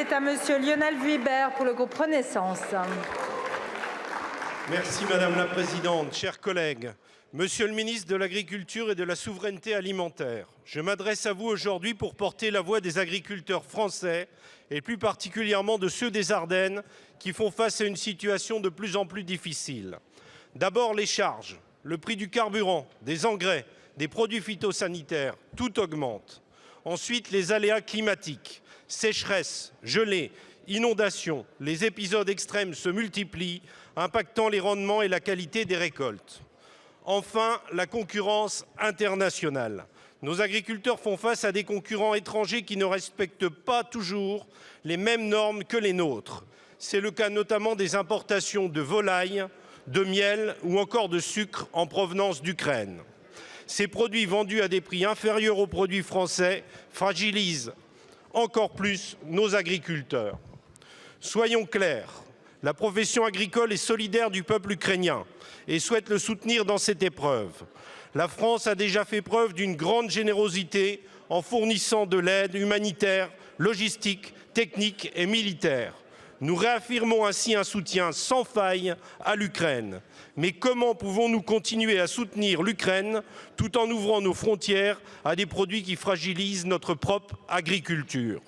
C'est à Monsieur Lionel Vuibert pour le groupe Renaissance. Merci Madame la Présidente, chers collègues. Monsieur le ministre de l'Agriculture et de la Souveraineté alimentaire, je m'adresse à vous aujourd'hui pour porter la voix des agriculteurs français et plus particulièrement de ceux des Ardennes qui font face à une situation de plus en plus difficile. D'abord les charges, le prix du carburant, des engrais, des produits phytosanitaires, tout augmente. Ensuite les aléas climatiques, sécheresse, gelée, inondations, les épisodes extrêmes se multiplient, impactant les rendements et la qualité des récoltes. Enfin, la concurrence internationale. Nos agriculteurs font face à des concurrents étrangers qui ne respectent pas toujours les mêmes normes que les nôtres. C'est le cas notamment des importations de volailles, de miel ou encore de sucre en provenance d'Ukraine. Ces produits vendus à des prix inférieurs aux produits français fragilisent encore plus nos agriculteurs. Soyons clairs, la profession agricole est solidaire du peuple ukrainien et souhaite le soutenir dans cette épreuve. La France a déjà fait preuve d'une grande générosité en fournissant de l'aide humanitaire, logistique, technique et militaire. Nous réaffirmons ainsi un soutien sans faille à l'Ukraine. Mais comment pouvons-nous continuer à soutenir l'Ukraine tout en ouvrant nos frontières à des produits qui fragilisent notre propre agriculture ?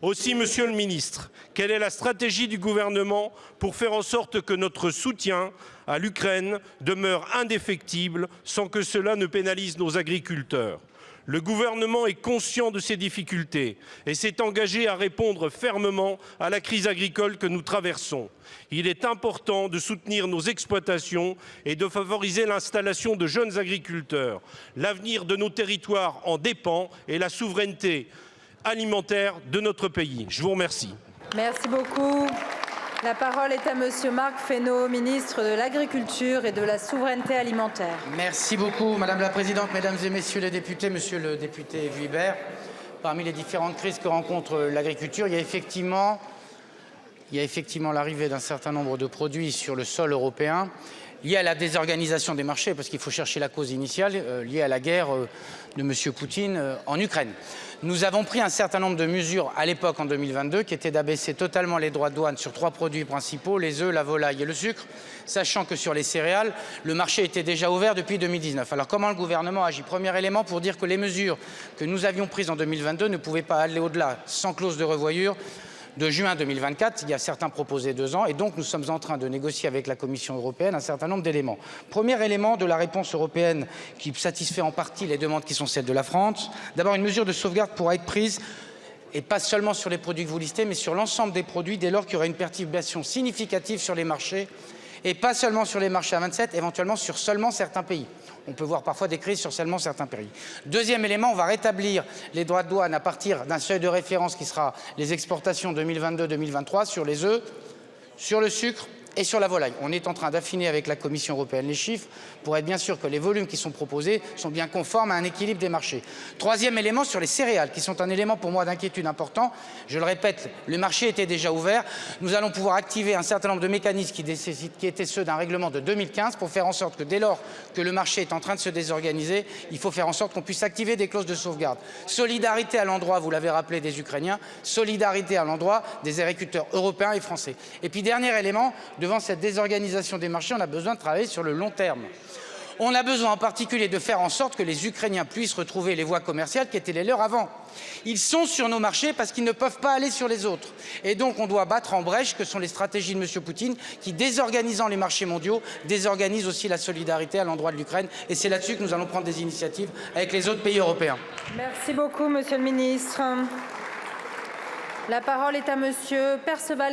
Aussi, Monsieur le Ministre, quelle est la stratégie du gouvernement pour faire en sorte que notre soutien à l'Ukraine demeure indéfectible sans que cela ne pénalise nos agriculteurs ? Le gouvernement est conscient de ces difficultés et s'est engagé à répondre fermement à la crise agricole que nous traversons. Il est important de soutenir nos exploitations et de favoriser l'installation de jeunes agriculteurs. L'avenir de nos territoires en dépend et la souveraineté alimentaire de notre pays. Je vous remercie. Merci beaucoup. La parole est à Monsieur Marc Fesneau, ministre de l'Agriculture et de la Souveraineté alimentaire. Merci beaucoup, Madame la Présidente, Mesdames et Messieurs les députés, Monsieur le député Vuibert. Parmi les différentes crises que rencontre l'agriculture, il y a effectivement l'arrivée d'un certain nombre de produits sur le sol européen liés à la désorganisation des marchés, parce qu'il faut chercher la cause initiale, liée à la guerre de M. Poutine en Ukraine. Nous avons pris un certain nombre de mesures à l'époque en 2022 qui étaient d'abaisser totalement les droits de douane sur 3 produits principaux, les œufs, la volaille et le sucre, sachant que sur les céréales, le marché était déjà ouvert depuis 2019. Alors comment le gouvernement agit? Premier élément pour dire que les mesures que nous avions prises en 2022 ne pouvaient pas aller au-delà, sans clause de revoyure, de juin 2024, il y a certains proposés 2 ans, et donc nous sommes en train de négocier avec la Commission européenne un certain nombre d'éléments. Premier élément de la réponse européenne qui satisfait en partie les demandes qui sont celles de la France. D'abord, une mesure de sauvegarde pourra être prise, et pas seulement sur les produits que vous listez, mais sur l'ensemble des produits dès lors qu'il y aura une perturbation significative sur les marchés, et pas seulement sur les marchés à 27, éventuellement sur seulement certains pays. On peut voir parfois des crises sur seulement certains pays. Deuxième élément, on va rétablir les droits de douane à partir d'un seuil de référence qui sera les exportations 2022-2023 sur les œufs, sur le sucre et sur la volaille. On est en train d'affiner avec la Commission européenne les chiffres pour être bien sûr que les volumes qui sont proposés sont bien conformes à un équilibre des marchés. Troisième élément, sur les céréales, qui sont un élément pour moi d'inquiétude important. Je le répète, le marché était déjà ouvert. Nous allons pouvoir activer un certain nombre de mécanismes qui étaient ceux d'un règlement de 2015 pour faire en sorte que dès lors que le marché est en train de se désorganiser, il faut faire en sorte qu'on puisse activer des clauses de sauvegarde. Solidarité à l'endroit, vous l'avez rappelé, des Ukrainiens, solidarité à l'endroit des agriculteurs européens et français. Et puis dernier élément, devant cette désorganisation des marchés, on a besoin de travailler sur le long terme. On a besoin en particulier de faire en sorte que les Ukrainiens puissent retrouver les voies commerciales qui étaient les leurs avant. Ils sont sur nos marchés parce qu'ils ne peuvent pas aller sur les autres. Et donc on doit battre en brèche, que sont les stratégies de M. Poutine, qui, désorganisant les marchés mondiaux, désorganisent aussi la solidarité à l'endroit de l'Ukraine. Et c'est là-dessus que nous allons prendre des initiatives avec les autres pays européens. Merci beaucoup, Monsieur le ministre. La parole est à Monsieur Perceval